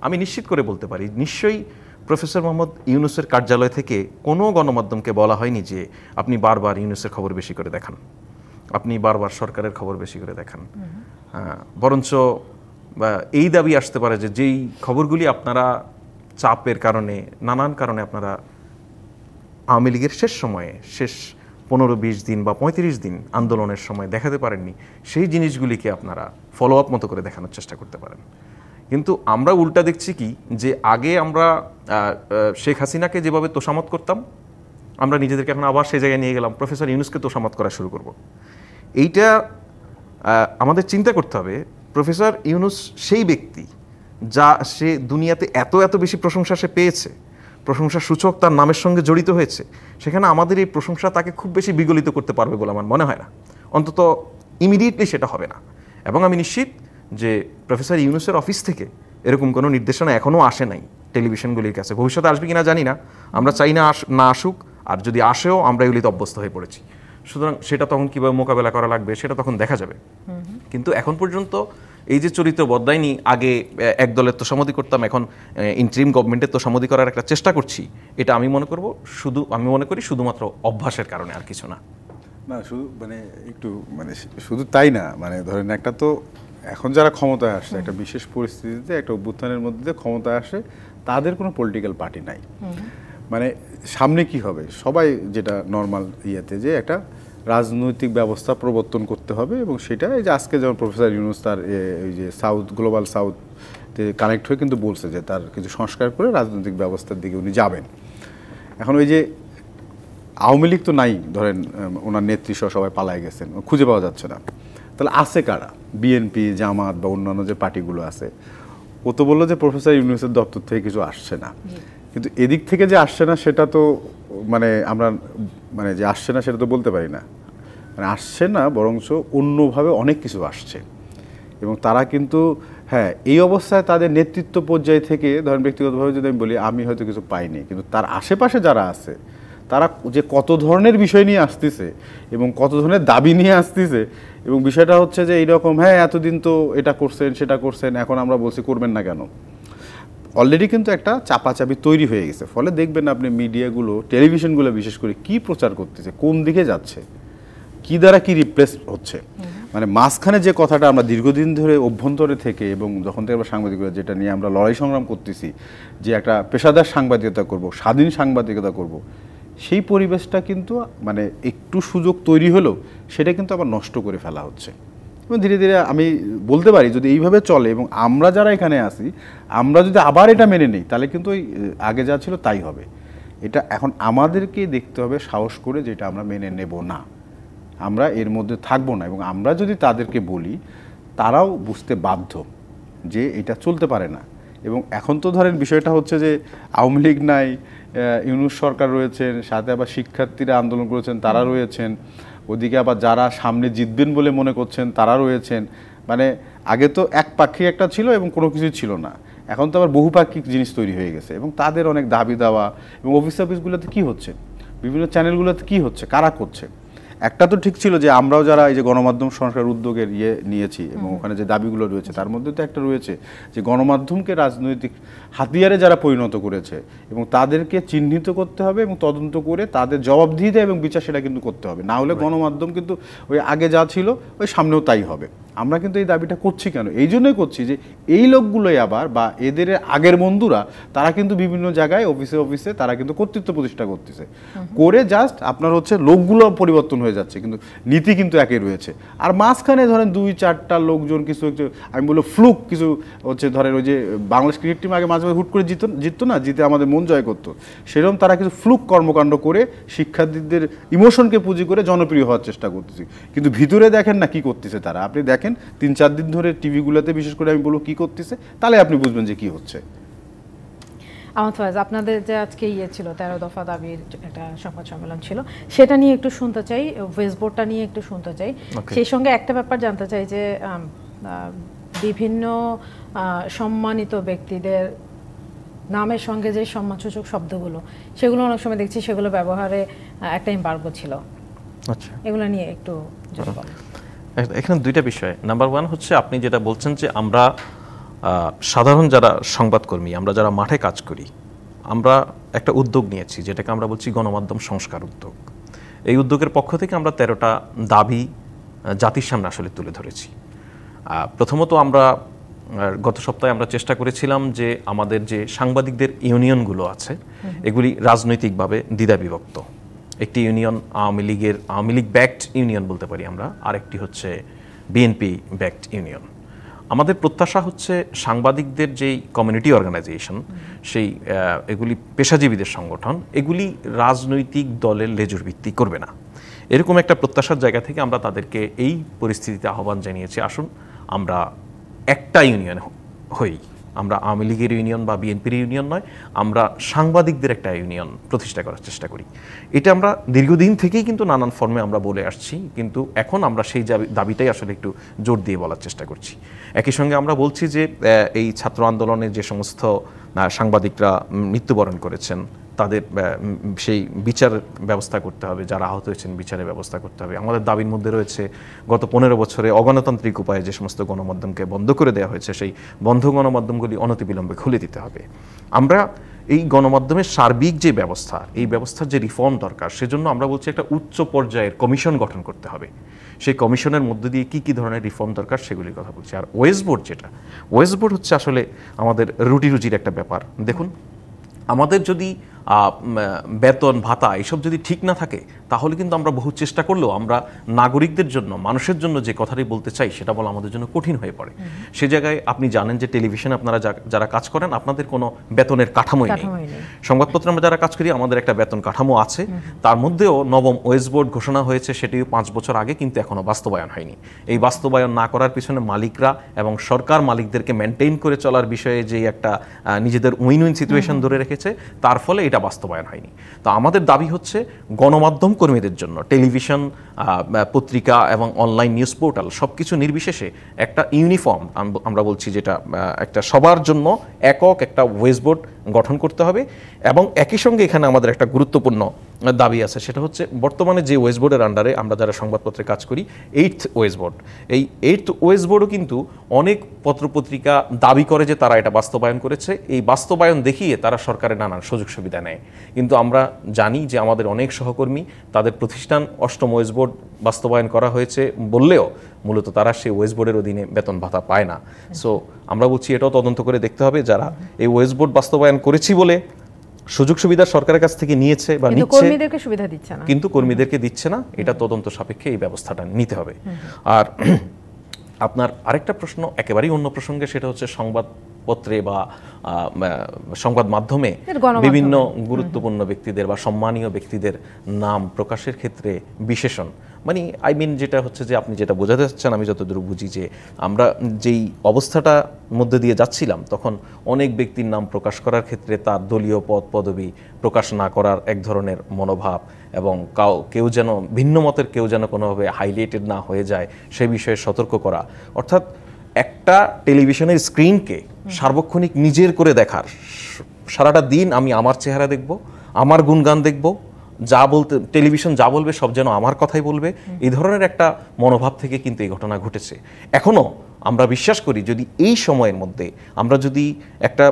আমি নিশ্চিত করে বলতে পারি, নিশ্চয়ই প্রফেসর মোহাম্মদ ইউনূসের কার্যালয় থেকে কোনো গণমাধ্যমকে বলা হয়নি যে আপনি বারবার ইউনূসের খবর বেশি করে দেখান, আপনি বারবার সরকারের খবর বেশি করে দেখান। বরঞ্চ এই দাবি আসতে পারে যে যেই খবরগুলি আপনারা চাপের কারণে, নানান কারণে আপনারা আওয়ামী লীগের শেষ সময়ে, শেষ 15-20 দিন বা 35 দিন আন্দোলনের সময় দেখাতে পারেননি, সেই জিনিসগুলিকে আপনারা ফলো আপ মতো করে দেখানোর চেষ্টা করতে পারেন। কিন্তু আমরা উল্টা দেখছি কি, যে আগে আমরা শেখ হাসিনাকে যেভাবে তোষামত করতাম, আমরা নিজেদেরকে এখন আবার সেই জায়গায় নিয়ে গেলাম, প্রফেসর ইউনূসকে তোষামত করা শুরু করব। এইটা আমাদের চিন্তা করতে হবে। প্রফেসর ইউনূস সেই ব্যক্তি যা সে দুনিয়াতে এত এত বেশি প্রশংসা সে পেয়েছে, প্রশংসার সূচক তার নামের সঙ্গে জড়িত হয়েছে, সেখানে আমাদের এই প্রশংসা তাকে খুব বেশি বিগলিত করতে পারবে বলে আমার মনে হয় না। অন্তত ইমিডিয়েটলি সেটা হবে না। এবং আমি নিশ্চিত যে প্রফেসর ইউনূসের অফিস থেকে এরকম কোনো নির্দেশনা এখনও আসে নাই টেলিভিশনগুলির কাছে। ভবিষ্যতে আসবে কিনা জানি না, আমরা চাই না না আসুক, আর যদি আসেও আমরা এগুলিতে অভ্যস্ত হয়ে পড়েছি। সুতরাং সেটা তখন কীভাবে মোকাবেলা করা লাগবে সেটা তখন দেখা যাবে। কিন্তু এখন পর্যন্ত এই যে চরিত্র বদলায়নি, আগে এক দলের তোষামোদি করতাম, এখন ইন্টারিম গভর্নমেন্টের তোষামোদি করার একটা চেষ্টা করছি, এটা আমি মনে করি শুধুমাত্র অভ্যাসের কারণে, আর কিছু না। না শুধু শুধু তাই না, ধরেন একটা তো এখন যারা ক্ষমতায় আসছে একটা বিশেষ পরিস্থিতিতে, একটা অভ্যুত্থানের মধ্যে ক্ষমতায় আসে, তাদের কোনো পলিটিক্যাল পার্টি নাই। সামনে কি হবে, সবাই যেটা নর্মাল ইয়েতে যে একটা রাজনৈতিক ব্যবস্থা প্রবর্তন করতে হবে, এবং সেটা এই যে আজকে যেমন প্রফেসর ইউনূস তার এই যে গ্লোবাল সাউথে কানেক্ট হয়ে কিন্তু বলছে যে তার কিছু সংস্কার করে রাজনৈতিক ব্যবস্থার দিকে উনি যাবেন। এখন ওই যে আওয়ামী লীগ তো নাই, ধরেন ওনার নেতৃত্ব সবাই পালায় গেছেন, খুঁজে পাওয়া যাচ্ছে না, তাহলে আছে কারা? বিএনপি, জামাত বা অন্যান্য যে পার্টিগুলো আছে। ও তো বললো যে প্রফেসর ইউনূসের দপ্তর থেকে কিছু আসছে না, কিন্তু এদিক থেকে যে আসছে না সেটা তো আমরা যে আসছে না সেটা তো বলতে পারি না। আসছে না, বরঞ্চ অন্যভাবে অনেক কিছু আসছে, এবং তারা কিন্তু হ্যাঁ এই অবস্থায় তাদের নেতৃত্ব পর্যায় থেকে, ধরেন ব্যক্তিগতভাবে যদি আমি বলি, আমি হয়তো কিছু পাইনি, কিন্তু তার আশেপাশে যারা আছে তারা যে কত ধরনের বিষয় নিয়ে আসতেছে এবং কত ধরনের দাবি নিয়ে আসতেছে, এবং বিষয়টা হচ্ছে যে এইরকম, হ্যাঁ এতদিন তো এটা করছেন সেটা করছেন, এখন আমরা বলছি করবেন না কেন। অলরেডি কিন্তু একটা চাপাচাপি তৈরি হয়ে গেছে। ফলে দেখবেন আপনি মিডিয়াগুলো, টেলিভিশনগুলো বিশেষ করে কি প্রচার করতেছে, কোন দিকে যাচ্ছে, কি দ্বারা কি রিপ্লেস হচ্ছে। মাঝখানে যে কথাটা আমরা দীর্ঘদিন ধরে অভ্যন্তরে থেকে, এবং যখন থেকে আমরা সাংবাদিকরা যেটা নিয়ে আমরা লড়াই সংগ্রাম করতেছি, যে একটা পেশাদার সাংবাদিকতা করব, স্বাধীন সাংবাদিকতা করব, সেই পরিবেশটা কিন্তু একটু সুযোগ তৈরি হলেও সেটা কিন্তু আবার নষ্ট করে ফেলা হচ্ছে। এবং ধীরে ধীরে আমি বলতে পারি যদি এইভাবে চলে, এবং আমরা যারা এখানে আসি আমরা যদি আবার এটা মেনে নিই, তাহলে কিন্তু ওই আগে যা ছিল তাই হবে। এটা এখন আমাদেরকে দেখতে হবে সাহস করে, যেটা আমরা মেনে নেব না, আমরা এর মধ্যে থাকবো না। এবং আমরা যদি তাদেরকে বলি, তারাও বুঝতে বাধ্য যে এটা চলতে পারে না। এবং এখন তো ধরেন বিষয়টা হচ্ছে যে আওয়ামী লীগ নাই, ইউনূস সরকার রয়েছেন, সাথে আবার শিক্ষার্থীরা আন্দোলন করেছেন তারা রয়েছেন, ওদিকে আবার যারা সামনে জিতবেন বলে মনে করছেন তারা রয়েছেন। আগে তো এক পাক্ষিক একটা ছিল এবং কোনো কিছুই ছিল না, এখন তো আবার বহুপাক্ষিক জিনিস তৈরি হয়ে গেছে, এবং তাদের অনেক দাবি দাওয়া, এবং অফিসগুলোতে কী হচ্ছে, বিভিন্ন চ্যানেলগুলোতে কী হচ্ছে, কারা করছে। একটা তো ঠিক ছিল যে আমরাও যারা এই যে গণমাধ্যম সংস্কার উদ্যোগের নিয়েছি, এবং ওখানে যে দাবিগুলো রয়েছে তার মধ্যে তো একটা রয়েছে যে গণমাধ্যমকে রাজনৈতিক হাতিয়ারে যারা পরিণত করেছে, এবং তাদেরকে চিহ্নিত করতে হবে এবং তদন্ত করে তাদের জবাবদিহিতা এবং বিচার সেটা কিন্তু করতে হবে। না হলে গণমাধ্যম কিন্তু ওই আগে যা ছিল ওই সামনেও তাই হবে। আমরা কিন্তু এই দাবিটা করছি কেন, এই জন্যই করছি যে এই লোকগুলোই আবার, বা এদের আগের বন্ধুরা, তারা কিন্তু বিভিন্ন জায়গায় অফিসে তারা কিন্তু কর্তৃত্ব প্রতিষ্ঠা করতেছে, করে জাস্ট আপনার হচ্ছে লোকগুলো পরিবর্তন হয়ে যাচ্ছে, কিন্তু নীতি কিন্তু একই রয়েছে। আর মাঝখানে ধরেন 2-4টা লোকজন কিছু আমি বলবো ফ্লুক কিছু হচ্ছে, ধরেন ওই যে বাংলাদেশ ক্রিকেট টিম আগে মাঝে মাঝে হুট করে জিততো না, জিতে আমাদের মন জয় করতো, সেরকম তারা কিছু ফ্লুক কর্মকাণ্ড করে শিক্ষার্থীদের ইমোশনকে পুঁজি করে জনপ্রিয় হওয়ার চেষ্টা করতেছে। কিন্তু ভিতরে দেখেন না কি করতেছে তারা, আপনি দেখেন 3-4 দিন ধরে টিভিগুলোতে বিশেষ করে আমি বলবো কি করতেছে, তাহলে আপনি বুঝবেন যে কি হচ্ছে। আপনাদের যে আজকে ছিল 13 দফা দাবির একটা সংবাদ সম্মেলন ছিল, সেটা নিয়ে একটু শুনতে চাই, ওয়েস্টবোর্ডটা নিয়ে একটু শুনতে চাই। সেই সঙ্গে একটা ব্যাপার জানতে চাই যে বিভিন্ন সম্মানিত ব্যক্তিদের নামের সঙ্গে যে সম্মানসূচক শব্দগুলো, সেগুলো অনেক সময় দেখছি সেগুলো ব্যবহারে একটা এমবার্গো ছিল। আচ্ছা, এগুলো নিয়ে একটু যদি বলেন। এখানে দুইটা বিষয়। নাম্বার 1 হচ্ছে আপনি যেটা বলছেন যে আমরা সাধারণ যারা সংবাদকর্মী, আমরা যারা মাঠে কাজ করি, আমরা একটা উদ্যোগ নিয়েছি যেটাকে আমরা বলছি গণমাধ্যম সংস্কার উদ্যোগ। এই উদ্যোগের পক্ষ থেকে আমরা 13টা দাবি জাতির সামনে আসলে তুলে ধরেছি। প্রথমত আমরা গত সপ্তাহে আমরা চেষ্টা করেছিলাম যে আমাদের যে সাংবাদিকদের ইউনিয়নগুলো আছে এগুলি রাজনৈতিকভাবে দ্বিধাবিভক্ত। একটি union Awami League backed union বলতে পারি আমরা, আরেকটি হচ্ছে বিএনপি ব্যাকড ইউনিয়ন। আমাদের প্রত্যাশা হচ্ছে সাংবাদিকদের যেই কমিউনিটি অর্গানাইজেশন, সেই এগুলি পেশাজীবীদের সংগঠন, এগুলি রাজনৈতিক দলের লেজুর ভিত্তি করবে না। এরকম একটা প্রত্যাশার জায়গা থেকে আমরা তাদেরকে এই পরিস্থিতিতে আহ্বান জানিয়েছি, আসুন আমরা একটা ইউনিয়ন হই, আমরা আওয়ামী লীগের ইউনিয়ন বা বিএনপির ইউনিয়ন নয়, আমরা সাংবাদিকদের একটা ইউনিয়ন প্রতিষ্ঠা করার চেষ্টা করি। এটা আমরা দীর্ঘদিন থেকেই কিন্তু নানান ফর্মে আমরা বলে আসছি, কিন্তু এখন আমরা সেই দাবিটাই আসলে একটু জোর দিয়ে বলার চেষ্টা করছি। একই সঙ্গে আমরা বলছি যে এই ছাত্র আন্দোলনে যে সমস্ত সাংবাদিকরা মৃত্যুবরণ করেছেন তাদের সেই বিচার ব্যবস্থা করতে হবে, যারা আহত হয়েছেন বিচারের ব্যবস্থা করতে হবে। আমাদের দাবির মধ্যে রয়েছে গত 15 বছরে অগণতান্ত্রিক উপায়ে যে সমস্ত গণমাধ্যমকে বন্ধ করে দেওয়া হয়েছে সেই বন্ধ গণমাধ্যমগুলি অনতিবিলম্বে খুলে দিতে হবে। আমরা এই গণমাধ্যমের সার্বিক যে ব্যবস্থা, এই ব্যবস্থার যে রিফর্ম দরকার, সেজন্য আমরা বলছি একটা উচ্চ পর্যায়ের কমিশন গঠন করতে হবে। সেই কমিশনের মধ্যে দিয়ে কী কী ধরনের রিফর্ম দরকার সেগুলির কথা বলছি। আর ওয়েস বোর্ড, যেটা ওয়েস বোর্ড হচ্ছে আসলে আমাদের রুজির একটা ব্যাপার। দেখুন, আমাদের যদি বেতন ভাতা এসব যদি ঠিক না থাকে তাহলে কিন্তু আমরা বহু চেষ্টা করলেও আমরা নাগরিকদের জন্য, মানুষের জন্য যে কথাটি বলতে চাই সেটা বলা আমাদের জন্য কঠিন হয়ে পড়ে। সে জায়গায় আপনি জানেন যে টেলিভিশনে আপনারা যারা কাজ করেন আপনাদের কোনো বেতনের কাঠামোই নেই। সংবাদপত্রে আমরা যারা কাজ করি আমাদের একটা বেতন কাঠামো আছে, তার মধ্যেও নবম ওয়েস বোর্ড ঘোষণা হয়েছে, সেটিও 5 বছর আগে, কিন্তু এখনো বাস্তবায়ন হয়নি। এই বাস্তবায়ন না করার পিছনে মালিকরা এবং সরকার মালিকদেরকে মেনটেইন করে চলার বিষয়ে যে একটা নিজেদের উইন উইন সিচুয়েশন ধরে রেখেছে, তার ফলে এটা বাস্তবায়ন হয়নি। তো আমাদের দাবি হচ্ছে গণমাধ্যম কর্মীদের জন্য টেলিভিশন, পত্রিকা এবং অনলাইন নিউজ পোর্টাল সবকিছু নির্বিশেষে একটা ইউনিফর্ম, আমরা বলছি যেটা একটা সবার জন্য একক একটা ওয়েস বোর্ড গঠন করতে হবে। এবং একই সঙ্গে এখানে আমাদের একটা গুরুত্বপূর্ণ দাবি আছে, সেটা হচ্ছে বর্তমানে যে ওয়েস বোর্ডের আন্ডারে আমরা যারা সংবাদপত্রে কাজ করি, 8th ওয়েস বোর্ড, এই 8th ওয়েস বোর্ডও কিন্তু অনেক পত্রপত্রিকা দাবি করে যে তারা এটা বাস্তবায়ন করেছে। এই বাস্তবায়ন দেখিয়ে তারা সরকারের নানান সুযোগ সুবিধা নেয়, কিন্তু আমরা জানি যে আমাদের অনেক সহকর্মী তাদের প্রতিষ্ঠান 8ম ওয়েস বোর্ড বাস্তবায়ন করা হয়েছে বললেও মূলত তারা সেই ওয়েস বোর্ডের অধীনে বেতন ভাতা পায় না। সো আমরা বলছি এটাও তদন্ত করে দেখতে হবে, যারা এই ওয়েস বোর্ড বাস্তবায়ন করেছি বলে সুযোগ সুবিধা সরকারের কাছ থেকে নিয়েছে বা নিচ্ছে, কর্মীদেরকে সুবিধা দিচ্ছে না, কিন্তু কর্মীদেরকে দিচ্ছে না, এটা তদন্ত সাপেক্ষে এই ব্যবস্থাটা নিতে হবে। আর আপনার আরেকটা প্রশ্ন একেবারেই অন্য প্রসঙ্গে, সেটা হচ্ছে সংবাদপত্রে বা সংবাদ মাধ্যমে বিভিন্ন গুরুত্বপূর্ণ ব্যক্তিদের বা সম্মানীয় ব্যক্তিদের নাম প্রকাশের ক্ষেত্রে বিশেষণ, মানে যেটা হচ্ছে যে আপনি যেটা বোঝাতে চাচ্ছেন, আমি যতদূর বুঝি যে আমরা যেই অবস্থাটা মধ্যে দিয়ে যাচ্ছিলাম তখন অনেক ব্যক্তির নাম প্রকাশ করার ক্ষেত্রে তার দলীয় পদ পদবি প্রকাশ না করার এক ধরনের মনোভাব, এবং কেউ যেন ভিন্ন মতের কেউ যেন কোনোভাবে হাইলাইটেড না হয়ে যায় সে বিষয়ে সতর্ক করা। অর্থাৎ একটা টেলিভিশনের স্ক্রিনকে সার্বক্ষণিক নিজের করে দেখার, সারাটা দিন আমি আমার চেহারা দেখব, আমার গুণগান দেখব, যা বলতে টেলিভিশন যা বলবে সব যেন আমার কথাই বলবে, এই ধরনের একটা মনোভাব থেকে কিন্তু এই ঘটনা ঘটেছে। এখনও আমরা বিশ্বাস করি যদি এই সময়ের মধ্যে আমরা যদি একটা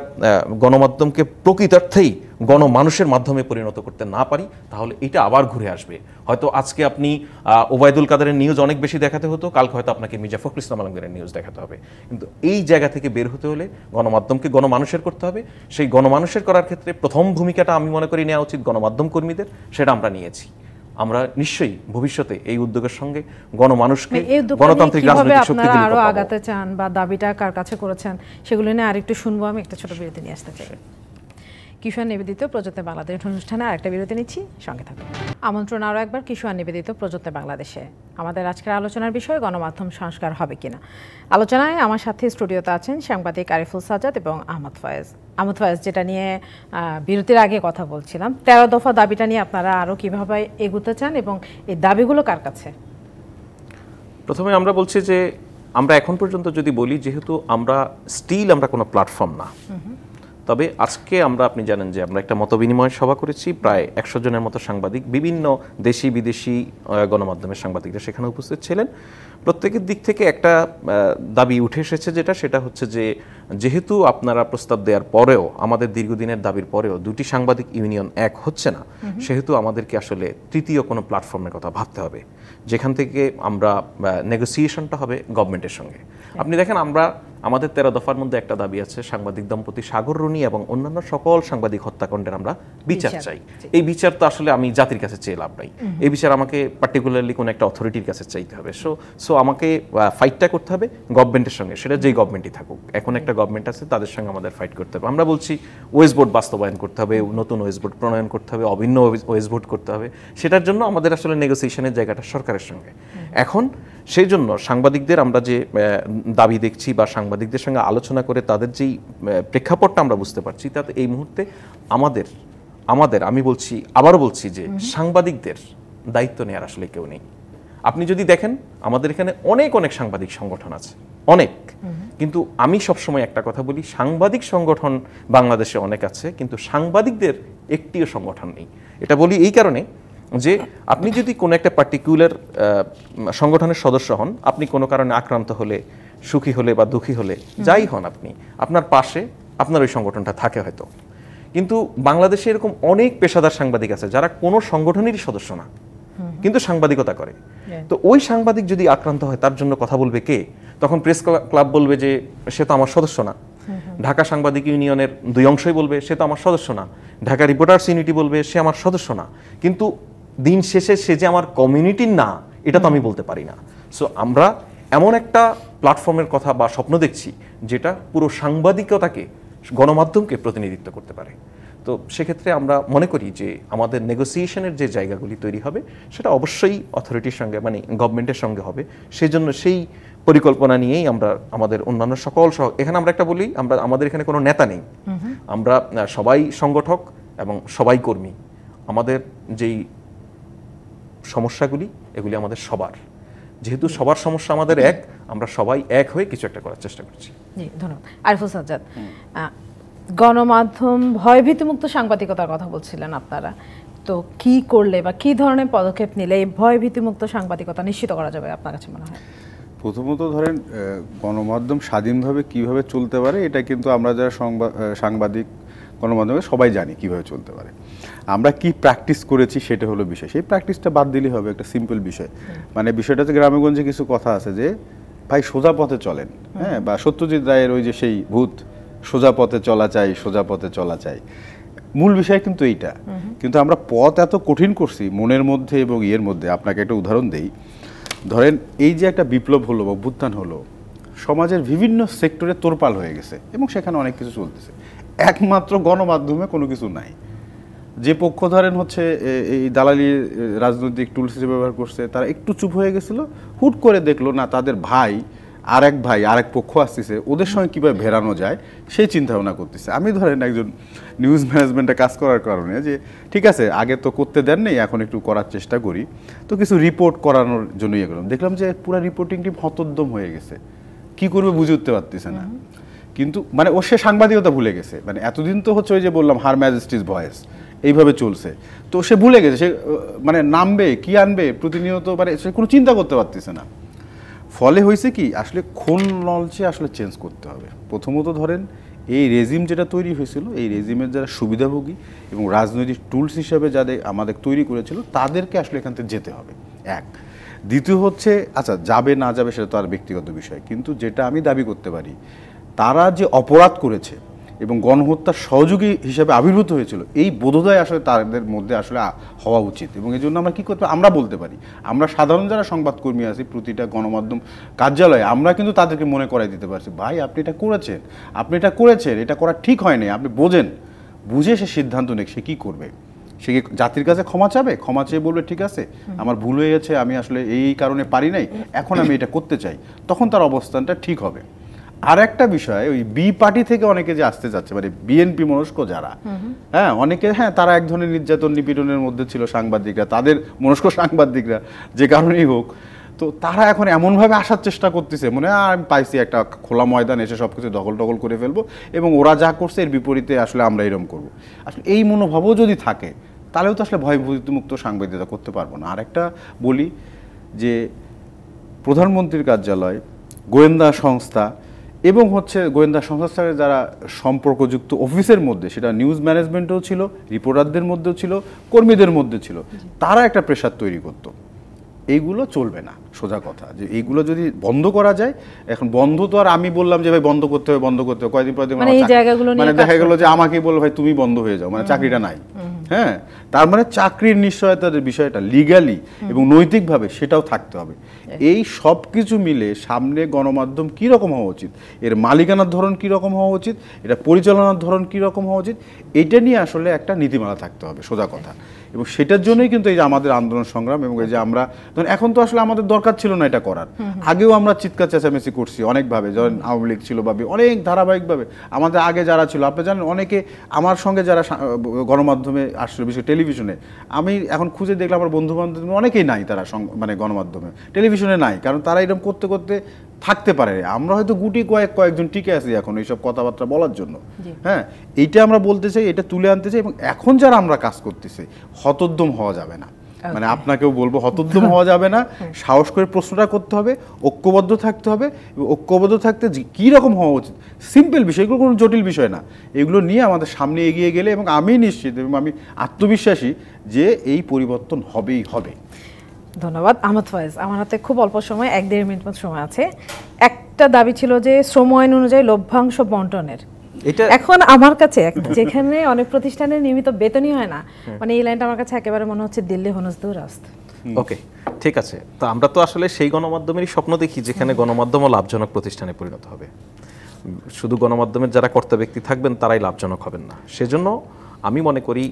গণমাধ্যমকে প্রকৃতার্থেই গণমানুষের মাধ্যমে পরিণত করতে না পারি তাহলে এটা আবার ঘুরে আসবে। হয়তো আজকে আপনি ওবায়দুল কাদেরের নিউজ অনেক বেশি দেখাতে হতো, কালকে হয়তো আপনাকে মির্জা ফখরুল ইসলাম আলমগীরের নিউজ দেখাতে হবে। কিন্তু এই জায়গা থেকে বের হতে হলে গণমাধ্যমকে গণমানুষের করতে হবে। সেই গণমানুষের করার ক্ষেত্রে প্রথম ভূমিকাটা আমি মনে করি নেওয়া উচিত গণমাধ্যম কর্মীদের, সেটা আমরা নিয়েছি। আমরা নিশ্চয়ই ভবিষ্যতে এই উদ্যোগের সঙ্গে গণমানুষকে গণতান্ত্রিক রাজনৈতিক শক্তিগুলি আরো আগাতে চান বা দাবিটা কার কাছে করেছেন সেগুলো নিয়ে আরেকটু শুনবো। আমি একটা ছোট বিরতি নিয়ে আসতে চাই। কিশোর নিবেদিত প্রযত্নে বাংলাদেশ অনুষ্ঠানে আরেকটা বিরতি নিচ্ছি, সঙ্গে থাকুন। আমন্ত্রণ আরও একবার কিশোর নিবেদিত প্রযত্নে বাংলাদেশে। আমাদের আজকের আলোচনার বিষয় গণমাধ্যম সংস্কার হবে কিনা। আলোচনায় আমার সাথে স্টুডিওতে আছেন সাংবাদিক আরিফুল সাজ্জাদ এবং আহমদ ফয়েজ। আহমদ ফয়েজ, যেটা নিয়ে বিরতির আগে কথা বলছিলাম, 13 দফা দাবিটা নিয়ে আপনারা আরও কীভাবে এগোতে চান এবং এই দাবিগুলো কার কাছে? প্রথমে আমরা বলছি যে আমরা এখন পর্যন্ত যদি বলি, যেহেতু আমরা কোনো প্ল্যাটফর্ম না, তবে আজকে আপনি জানেন যে আমরা একটা মতবিনিময় সভা করেছি, প্রায় 100 জনের মতো সাংবাদিক, বিভিন্ন দেশি বিদেশি গণমাধ্যমের সাংবাদিকরা সেখানে উপস্থিত ছিলেন। প্রত্যেকের দিক থেকে একটা দাবি উঠে এসেছে, সেটা হচ্ছে যে যেহেতু আপনারা প্রস্তাব দেওয়ার পরেও, আমাদের দীর্ঘদিনের দাবির পরেও দুটি সাংবাদিক ইউনিয়ন এক হচ্ছে না, সেহেতু আমাদেরকে আসলে তৃতীয় কোনো প্ল্যাটফর্মের কথা ভাবতে হবে, যেখান থেকে আমরা নেগোসিয়েশনটা হবে গভর্নমেন্টের সঙ্গে। আপনি দেখেন, আমাদের 13 দফার মধ্যে একটা দাবি আছে, সাংবাদিক দম্পতি সাগর রুনি এবং অন্যান্য সকল সাংবাদিক হত্যাকাণ্ডের আমরা বিচার চাই। এই বিচার তো আসলে আমি জাতির কাছে চেয়ে লাভ নাই, এই বিচার আমাকে পার্টিকুলারলি কোনো একটা অথরিটির কাছে চাইতে হবে। সো আমাকে ফাইটটা করতে হবে গভর্নমেন্টের সঙ্গে, সেটা যেই গভর্নমেন্টই থাকুক। এখন একটা গভর্নমেন্ট আছে, তাদের সঙ্গে আমাদের ফাইট করতে হবে। আমরা বলছি ওয়েস বোর্ড বাস্তবায়ন করতে হবে, নতুন ওয়েস বোর্ড প্রণয়ন করতে হবে, অভিন্ন ওয়েস বোর্ড করতে হবে। সেটার জন্য আমাদের আসলে নেগোসিয়েশনের জায়গাটা সরকারের সঙ্গে। এখন সেই জন্য সাংবাদিকদের আমরা যে দাবি দেখছি বা সাংবাদিকদের সঙ্গে আলোচনা করে তাদের যেই প্রেক্ষাপটটা আমরা বুঝতে পারছি, তাতে এই মুহূর্তে আমাদের আমি বলছি, আবারও বলছি যে সাংবাদিকদের দায়িত্ব নেওয়ার আসলে কেউ নেই। আপনি যদি দেখেন আমাদের এখানে অনেক সাংবাদিক সংগঠন আছে, অনেক, কিন্তু আমি সবসময় একটা কথা বলি, সাংবাদিক সংগঠন বাংলাদেশে অনেক আছে, কিন্তু সাংবাদিকদের একটিও সংগঠন নেই। এটা বলি এই কারণে যে আপনি যদি কোনো একটা পার্টিকুলার সংগঠনের সদস্য হন, আপনি কোনো কারণে আক্রান্ত হলে, সুখী হলে বা দুঃখী হলে, যাই হন আপনি, আপনার পাশে আপনার ওই সংগঠনটা থাকে হয়তো। কিন্তু বাংলাদেশে এরকম অনেক পেশাদার সাংবাদিক আছে যারা কোনো সংগঠনেরই সদস্য না, কিন্তু সাংবাদিকতা করে। তো ওই সাংবাদিক যদি আক্রান্ত হয়, তার জন্য কথা বলবে কে? তখন প্রেস ক্লাব বলবে যে সে তো আমার সদস্য না, ঢাকা সাংবাদিক ইউনিয়নের দুই অংশই বলবে সে তো আমার সদস্য না, ঢাকা রিপোর্টার্স ইউনিটি বলবে সে আমার সদস্য না, কিন্তু দিন শেষে সে যে আমার কমিউনিটির না, এটা তো আমি বলতে পারি না। সো আমরা এমন একটা প্ল্যাটফর্মের কথা বা স্বপ্ন দেখছি যেটা পুরো সাংবাদিকতাকে, গণমাধ্যমকে প্রতিনিধিত্ব করতে পারে। তো সেক্ষেত্রে আমরা মনে করি যে আমাদের নেগোসিয়েশনের যে জায়গাগুলি তৈরি হবে সেটা অবশ্যই অথরিটির সঙ্গে, মানে গভর্নমেন্টের সঙ্গে হবে। সেই জন্য সেই পরিকল্পনা নিয়েই আমরা আমাদের অন্যান্য সকল এখানে আমরা একটা বলি, আমাদের এখানে কোনো নেতা নেই, আমরা সবাই সংগঠক এবং সবাই কর্মী। আমাদের যেই সমস্যাগুলি, এগুলি আমাদের সবার, যেহেতু সবার সমস্যা আমাদের এক, আমরা সবাই এক হয়ে কিছু একটা করার চেষ্টা করছি। জি, ধন্যবাদ। আরিফুল সাজ্জাদ, গণমাধ্যম ভয়ভীতিমুক্ত সাংবাদিকতার কথা বলছিলেন আপনারা, তো কি করলে বা কি ধরনের পদক্ষেপ নিলে এই ভয়ভীতিমুক্ত সাংবাদিকতা নিশ্চিত করা যাবে আপনার কাছে মনে হয়? প্রথমত ধরেন, গণমাধ্যম স্বাধীনভাবে কিভাবে চলতে পারে এটা কিন্তু আমরা যারা সাংবাদিক, গণমাধ্যমে সবাই জানি কিভাবে চলতে পারে। আমরা কি প্র্যাকটিস করেছি সেটা হলো বিষয়। সেই প্র্যাকটিসটা বাদ দিলেই হবে, একটা সিম্পল বিষয়। মানে বিষয়টা হচ্ছে, গ্রামেগঞ্জে কিছু কথা আছে যে ভাই সোজা পথে চলেন, হ্যাঁ, বা সত্যজিৎ রায়ের ওই যে সেই ভূত, সোজা পথে চলা চাই, সোজা পথে চলা চাই, মূল বিষয় কিন্তু এইটা। কিন্তু আমরা পথ এত কঠিন করছি মনের মধ্যে এবং ইয়ের মধ্যে। আপনাকে একটা উদাহরণ দেই, ধরেন এই যে একটা বিপ্লব হলো বা অভ্যুত্থান হলো, সমাজের বিভিন্ন সেক্টরে তোলপাল হয়ে গেছে এবং সেখানে অনেক কিছু চলতেছে, একমাত্র গণমাধ্যমে কোনো কিছু নাই। যে পক্ষ ধরেন হচ্ছে এই দালালি রাজনৈতিক টুলস হিসেবে ব্যবহার করছে, তারা একটু চুপ হয়ে গেছিল, হুট করে দেখলো না তাদের ভাই আরেক পক্ষ আসতেছে, ওদের সঙ্গে কীভাবে ভেড়ানো যায় সেই চিন্তা ভাবনা করতেছে। আমি ধরেন একজন নিউজ ম্যানেজমেন্টে কাজ করার কারণে যে ঠিক আছে, আগে তো করতে দেন নেই, এখন একটু করার চেষ্টা করি, তো কিছু রিপোর্ট করানোর জন্য ইয়ে করলাম। দেখলাম যে পুরো রিপোর্টিং টিম হতোদ্যম হয়ে গেছে, কি করবে বুঝে উঠতে পারতেছে না। কিন্তু মানে ও সে সাংবাদিকতা ভুলে গেছে, মানে এতদিন তো হচ্ছে ওই যে বললাম হার ম্যাজেস্টিস ভয়েস এইভাবে চলছে, তো সে ভুলে গেছে, সে মানে নামবে কি আনবে প্রতিনিয়ত, মানে সে কোনো চিন্তা করতে পারতেছে না। ফলে হয়েছে কি, আসলে খুন ললচে আসলে চেঞ্জ করতে হবে। প্রথমত ধরেন এই রেজিম যেটা তৈরি হয়েছিল, এই রেজিমের যারা সুবিধাভোগী এবং রাজনৈতিক টুলস হিসাবে যাদের আমাদের তৈরি করেছিল, তাদেরকে আসলে এখান থেকে যেতে হবে, এক। দ্বিতীয় হচ্ছে, আচ্ছা যাবে না যাবে সেটা তো আর ব্যক্তিগত বিষয়, কিন্তু যেটা আমি দাবি করতে পারি, তারা যে অপরাধ করেছে এবং গণহত্যার সহযোগী হিসেবে আবির্ভূত হয়েছিল, এই বোধোদয় আসলে তাদের মধ্যে আসলে হওয়া উচিত। এবং এই জন্য আমরা কী করতে, আমরা বলতে পারি, আমরা সাধারণ যারা সংবাদকর্মী আছি প্রতিটা গণমাধ্যম কার্যালয়ে, আমরা কিন্তু তাদেরকে মনে করাই দিতে পারছি, ভাই আপনি এটা করেছেন, এটা করা ঠিক হয়নি, আপনি বোঝেন, বুঝে সে সিদ্ধান্ত নেই সে কী করবে। সে কি জাতির কাছে ক্ষমা চাবে, ক্ষমা চেয়ে বলবে ঠিক আছে আমার ভুল হয়ে গেছে, আমি আসলে এই কারণে পারি নাই, এখন আমি এটা করতে চাই, তখন তার অবস্থানটা ঠিক হবে। আর একটা বিষয়, ওই বি পার্টি থেকে অনেকে যে আসতে যাচ্ছে, মানে বিএনপি মনস্ক যারা, হ্যাঁ অনেকে, হ্যাঁ তারা এক ধরনের নির্যাতন নিপীড়নের মধ্যে ছিল সাংবাদিকরা, তাদের মনস্ক সাংবাদিকরা যে কারণেই হোক, তো তারা এখন এমনভাবে আসার চেষ্টা করতেছে, মনে হয় আমি পাইছি একটা খোলা ময়দান, এসে সব কিছু দখল করে ফেলবো এবং ওরা যা করছে এর বিপরীতে আসলে আমরা এরকম করবো। আসলে এই মনোভাবও যদি থাকে তাহলেও তো আসলে ভয়ভীতিমুক্ত সাংবাদিকতা করতে পারবো না। আর একটা বলি যে প্রধানমন্ত্রীর কার্যালয়, গোয়েন্দা সংস্থা এবং হচ্ছে গোয়েন্দা সংস্থার যারা সম্পর্কযুক্ত অফিসের মধ্যে, সেটা নিউজ ম্যানেজমেন্টেও ছিল, রিপোর্টারদের মধ্যেও ছিল, কর্মীদের মধ্যে ছিল, তারা একটা প্রেশার তৈরি করতো। এইগুলো চলবে না, সোজা কথা, যে এইগুলো যদি বন্ধ করা যায়। এখন বন্ধ তো আর আমি বললাম যে ভাই বন্ধ করতে হবে, কয়েকদিন পর মানে দেখা গেল যে আমাকে বললো ভাই তুমি বন্ধ হয়ে যাও, মানে চাকরিটা নাই। হ্যাঁ, তার মানে চাকরির নিশ্চয়তার বিষয়টা লিগ্যালি এবং নৈতিকভাবে সেটাও থাকতে হবে। এই সব কিছু মিলে সামনে গণমাধ্যম কীরকম হওয়া উচিত, এর মালিকানার ধরন কীরকম হওয়া উচিত, এটা পরিচালনার ধরন কীরকম হওয়া উচিত, এটা নিয়ে আসলে একটা নীতিমালা থাকতে হবে, সোজা কথা। এবং সেটার জন্যই কিন্তু এই যে আমাদের আন্দোলন সংগ্রাম, এবং এই যে আমরা ধরুন এখন তো আসলে আমাদের দরকার দরকার ছিল না এটা করার। আগেও আমরা চিৎকার চেঁচামেচি করছি অনেকভাবে, যখন আওয়ামী লীগ ছিল বা অনেক ধারাবাহিকভাবে আমাদের আগে যারা ছিল, আপনি জানেন অনেকে আমার সঙ্গে যারা গণমাধ্যমে আসলে বিশেষ টেলিভিশনে, আমি এখন খুঁজে দেখলাম আমার বন্ধু বান্ধব অনেকেই নাই, তারা মানে গণমাধ্যমে টেলিভিশনে নাই, কারণ তারা এরকম করতে করতে থাকতে পারে। আমরা হয়তো গুটি কয়েকজন টিকে আছি এখন এইসব কথাবার্তা বলার জন্য। হ্যাঁ, এইটা আমরা বলতে চাই, এটা তুলে আনতে চাই। এবং এখন যারা আমরা কাজ করতেছি, হতোদ্যম হওয়া যাবে না, মানে আপনাকেও বলবো হতোদ্যম হওয়া যাবে না, সাহস করে প্রশ্নটা করতে হবে, ঐক্যবদ্ধ থাকতে হবে। ঐক্যবদ্ধ থাকতে কী রকম হওয়া উচিত, সিম্পল বিষয়, এগুলো কোনো জটিল বিষয় না। এগুলো নিয়ে আমাদের সামনে এগিয়ে গেলে, এবং আমি নিশ্চিত এবং আমি আত্মবিশ্বাসী যে এই পরিবর্তন হবেই হবে। ধন্যবাদ আহমদ ফয়েজ। আমার হাতে খুব অল্প সময়, 1-1.5 মিনিট মতো সময় আছে। একটা দাবি ছিল যে শ্রম আইন অনুযায়ী লভ্যাংশ বন্টনের, এখন আমার কাছে যেখানে অনেক প্রতিষ্ঠানের নিয়মিত বেতনই হয় না, মানে এই লাইনটা আমার কাছে একেবারে মনে হচ্ছে দিল্লি হনজদু রাস্তা। ওকে, ঠিক আছে। তো আমরা তো আসলে সেই গণমাধ্যমেরই স্বপ্ন দেখি যেখানে গণমাধ্যমও লাভজনক প্রতিষ্ঠানে পরিণত হবে। শুধু গণমাধ্যমের যারা কর্তা ব্যক্তি থাকবেন তারাই লাভজনক হবেন না। সেজন্য আমি মনে করি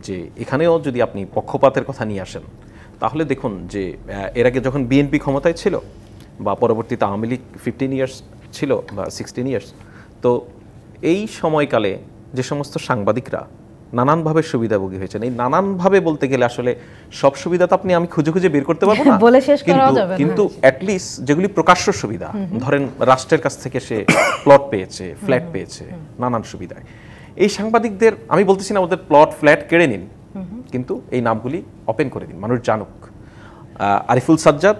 যে এখানেও যদি আপনি পক্ষপাতের কথা নিয়ে আসেন, তাহলে দেখুন যে এর আগে যখন বিএনপি ক্ষমতায় ছিল বা পরবর্তীতে আওয়ামী লীগ 15 ইয়ার্স ছিল বা 16 ইয়ার্স, তো এই সময়কালে যে সমস্ত সাংবাদিকরা নানানভাবে সুবিধাভোগী হয়েছেন, এই নানানভাবে বলতে গেলে আসলে সব সুবিধা তো আমি খুঁজে খুঁজে বের করতে পারবো না, বলে শেষ করাও যাবে না, কিন্তু অ্যাটলিস্ট যেগুলি প্রকাশ্য সুবিধা, ধরেন রাষ্ট্রের কাছ থেকে সে প্লট পেয়েছে, ফ্ল্যাট পেয়েছে, নানান সুবিধায়, এই সাংবাদিকদের আমি বলতেছি না ওদের প্লট ফ্ল্যাট কেড়ে নিন, কিন্তু এই নামগুলি ওপেন করে দিন, মানুষ জানুক। আরিফুল সাজ্জাদ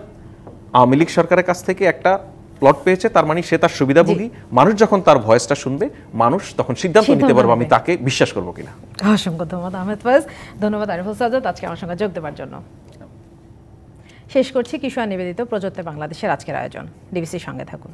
আওয়ামী লীগ সরকারের কাছ থেকে একটা প্লট পেয়েছে, তার মানে সে তার সুবিধাভোগী। মানুষ যখন তার ভয়েসটা শুনবে, মানুষ তখন সিদ্ধান্ত নিতে পারবে আমি তাকে বিশ্বাস করবো কিনা। অসংখ্য ধন্যবাদ আহমেদ ফয়েজ, ধন্যবাদ আরিফুল সাজ্জাদ আজকে আমার সঙ্গে যোগ দেওয়ার জন্য। শেষ করছি কিশোর নিবেদিত প্রযুক্তি বাংলাদেশের আজকের আয়োজন। ডিবিসির সঙ্গে থাকুন।